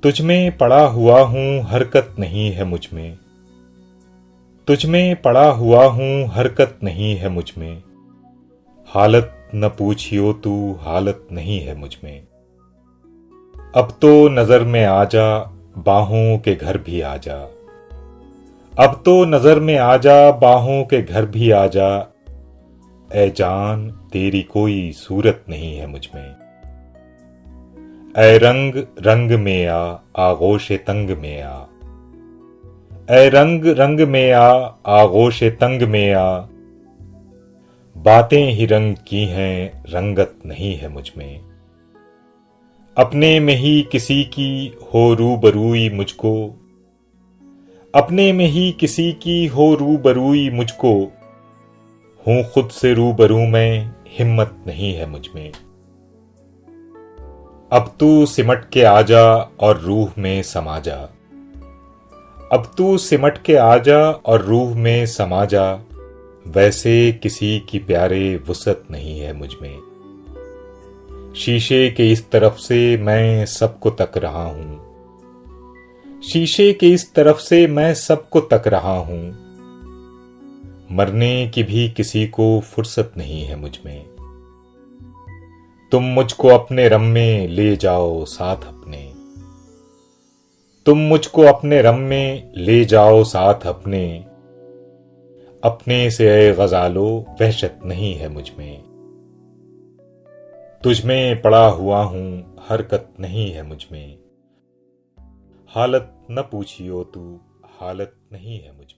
तुझ में पड़ा हुआ हूँ हरकत नहीं है मुझ में। तुझ में पड़ा हुआ हूँ हरकत नहीं है मुझ में। हालत न पूछियो तू हालत नहीं है मुझ में। अब तो नजर में आ जा बाहों के घर भी आ जा। अब तो नजर में आ जा बाहों के घर भी आ जा। ऐ जान तेरी कोई सूरत नहीं है मुझ में। ऐ रंग रंग में आ आगोश तंग में आ। ऐ रंग रंग में आ आगोश तंग में आ। बातें ही रंग की हैं रंगत नहीं है मुझ में। अपने में ही किसी की हो रूबरूई मुझको। अपने में ही किसी की हो रूबरूई मुझको। हूं खुद से रूबरू में हिम्मत नहीं है मुझ में। अब तू सिमट के आ जा और रूह में समा जा। अब तू सिमट के आ जा और रूह में समा जा। वैसे किसी की प्यारे वुसत नहीं है मुझ में। शीशे के इस तरफ से मैं सबको तक रहा हूं। शीशे के इस तरफ से मैं सबको तक रहा हूं। मरने की भी किसी को फुर्सत नहीं है मुझ में। तुम मुझको अपने रम में ले जाओ साथ अपने। तुम मुझको अपने रम में ले जाओ साथ अपने। अपने से ऐ गजालो वहशत नहीं है मुझ में। तुझ में पड़ा हुआ हूं हरकत नहीं है मुझ में। हालत न पूछियो तू हालत नहीं है मुझ में।